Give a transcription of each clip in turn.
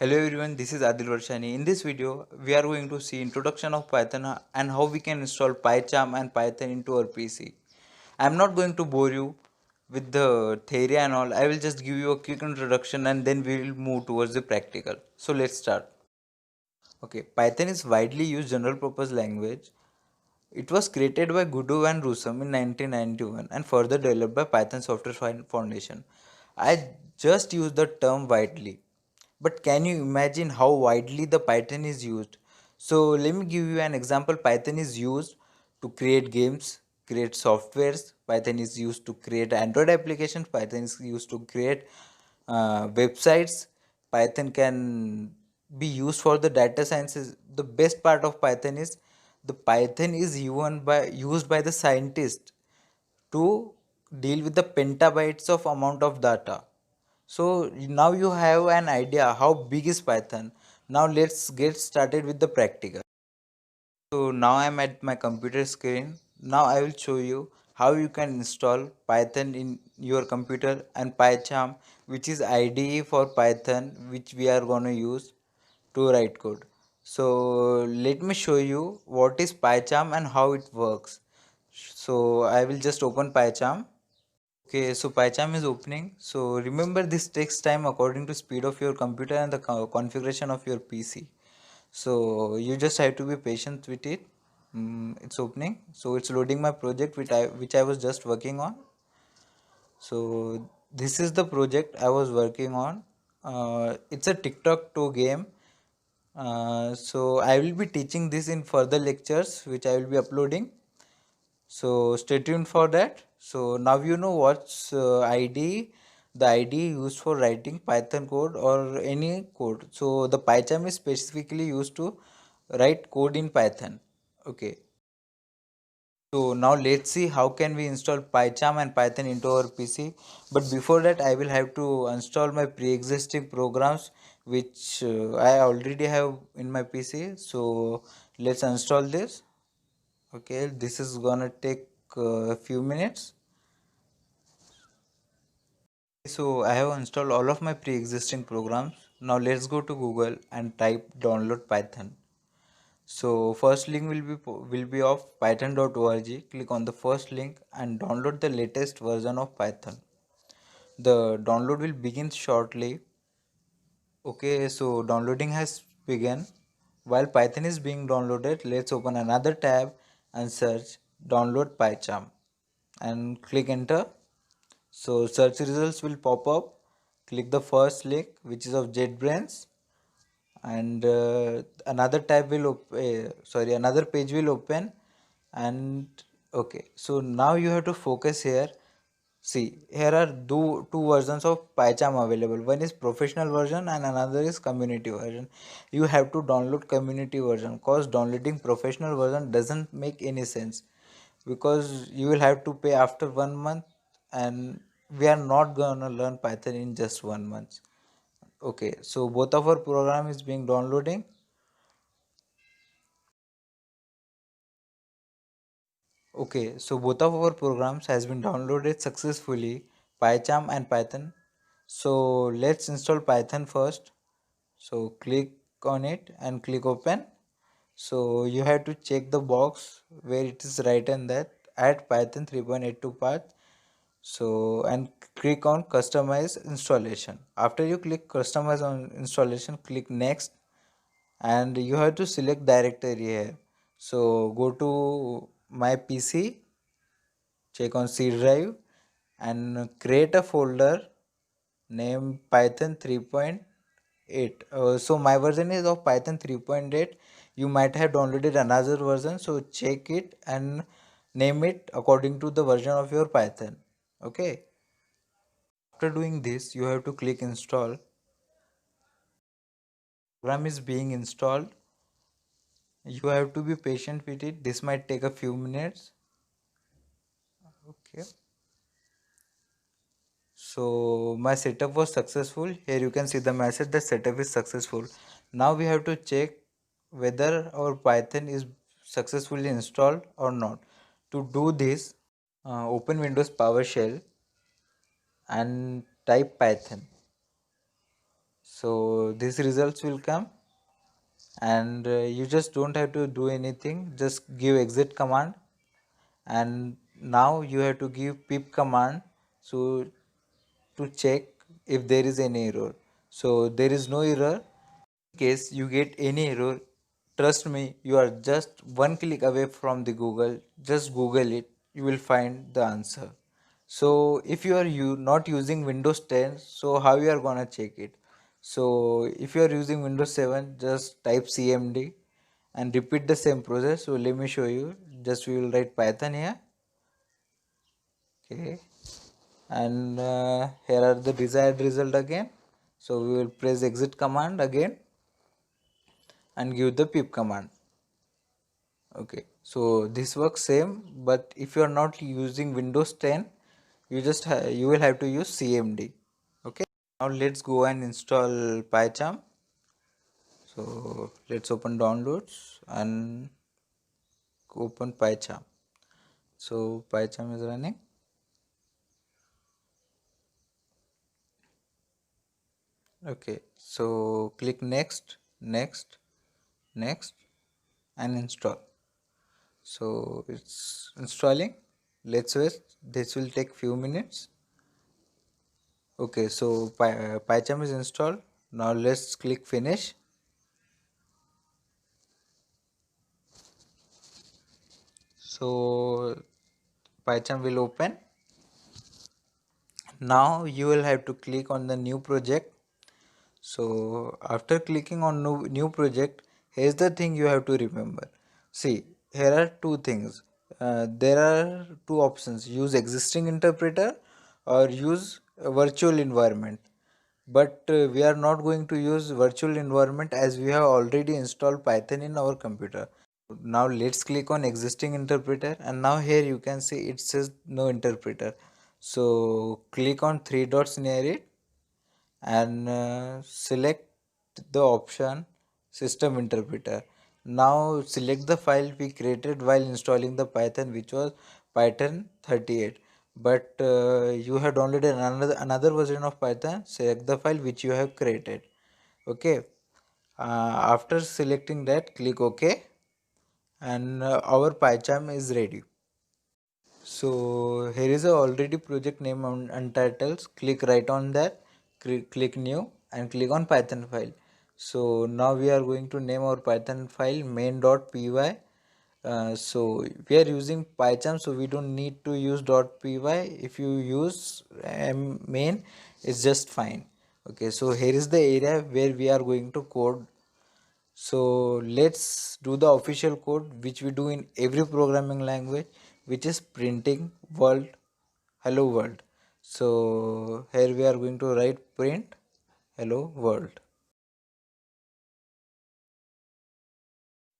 Hello everyone, this is Aadil Varshani. In this video, we are going to see introduction of Python and how we can install PyCharm and Python into our PC. I am not going to bore you with the theory and all. I will just give you a quick introduction and then we will move towards the practical. So let's start. Okay, Python is widely used general purpose language. It was created by Gudu and Rusam in 1991 and further developed by Python Software Foundation. I just use the term widely, but can you imagine how widely the Python is used? So let me give you an example. Python is used to create games, create softwares. Python is used to create Android applications. Python is used to create websites. Python can be used for the data sciences. The best part of Python is the Python is used by the scientist to deal with the petabytes of amount of data. So now you have an idea how big is Python. Now let's get started with the practical. So now I'm at my computer screen. Now I will show you how you can install Python in your computer and PyCharm, which is IDE for Python, which we are going to use to write code. So let me show you what is PyCharm and how it works. So I will just open PyCharm. Okay, so PyCharm is opening. So remember, this takes time according to speed of your computer and the configuration of your PC. So you just have to be patient with it. It's opening. So it's loading my project which I was just working on. So this is the project I was working on. It's a TikTok 2 game. So I will be teaching this in further lectures which I will be uploading. So stay tuned for that. So now you know what's IDE, the IDE used for writing Python code or any code. So the PyCharm is specifically used to write code in Python. Okay. So now let's see how can we install PyCharm and Python into our PC. But before that, I will have to install my pre-existing programs which I already have in my PC. So let's install this. Okay, this is gonna take a few minutes. So I have installed all of my pre-existing programs. Now let's go to Google and type download Python. So first link will be of python.org. Click on the first link and download the latest version of Python. The download will begin shortly. Okay, so downloading has begun. While Python is being downloaded, let's open another tab and search download PyCharm and click enter. So search results will pop up. Click the first link which is of JetBrains and another page will open and okay. So now you have to focus here. See, here are two versions of PyCharm available. One is professional version and another is community version. You have to download community version because downloading professional version doesn't make any sense because you will have to pay after 1 month and we are not gonna learn Python in just 1 month. Okay, so both of our program is being downloading. Okay, so both of our programs has been downloaded successfully, PyCharm and Python. So let's install Python first. So click on it and click open. So you have to check the box where it is written that add Python 3.82 path. So and click on customize installation. After you click customize on installation, click next and you have to select directory here. So go to my PC, check on C drive and create a folder named Python 3.8. So my version is of Python 3.8. You might have downloaded another version, so check it and name it according to the version of your Python. Okay. After doing this, you have to click install. Program is being installed. You have to be patient with it. This might take a few minutes. Okay. So my setup was successful. Here you can see the message that setup is successful. Now we have to check whether our Python is successfully installed or not. To do this, open Windows PowerShell and type Python. So these results will come, and you just don't have to do anything, just give exit command, and now you have to give pip command, so to check if there is any error. So there is no error. In case you get any error, trust me, you are just one click away from the Google. Just Google it, you will find the answer. So if you are not using Windows 10, so how you are gonna check it? So if you are using Windows 7, just type cmd and repeat the same process. So let me show you. Just we will write Python here. Okay, and here are the desired result again. So we will press exit command again and give the pip command. Okay, so this works same, but if you are not using Windows 10, you will have to use cmd. Okay, now let's go and install PyCharm. So let's open downloads and open PyCharm. So PyCharm is running. Okay, so click next, next, next, and install. So it's installing. Let's wait. This will take few minutes. Okay, so PyCharm is installed. Now let's click finish. So PyCharm will open. Now you will have to click on the new project. So after clicking on new project, here's the thing you have to remember. See, here are two things. There are two options: use existing interpreter or use a virtual environment. But we are not going to use virtual environment as we have already installed Python in our computer. Now let's click on existing interpreter, and now here you can see it says no interpreter. So click on three dots near it and select the option system interpreter. Now select the file we created while installing the Python, which was Python 38. But you have downloaded another version of Python. Select the file which you have created. Okay, after selecting that, click OK, and our PyCharm is ready. So here is a already project name on untitled. Click right on that, click new, and click on Python file. So now we are going to name our Python file main.py. So we are using PyCharm, so we don't need to use .py. If you use main, it's just fine. Okay, so here is the area where we are going to code. So let's do the official code which we do in every programming language, which is printing world, hello world. So here we are going to write print hello world.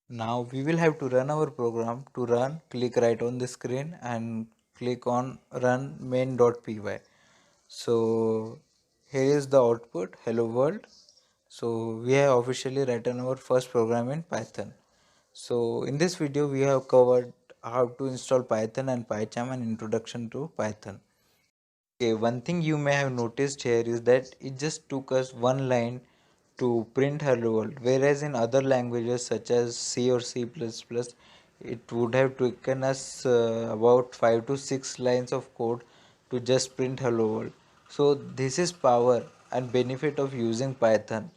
Now we will have to run our program. To run, click right on the screen and click on run main.py. So here is the output hello world. So we have officially written our first program in Python. So in this video we have covered how to install Python and PyCharm and introduction to Python. Okay, one thing you may have noticed here is that it just took us one line to print hello world, whereas in other languages such as C or C++, it would have taken us about 5 to 6 lines of code to just print hello world. So this is power and benefit of using Python.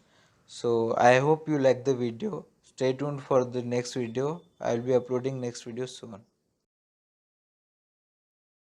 So I hope you like the video. Stay tuned for the next video. I'll be uploading next video soon.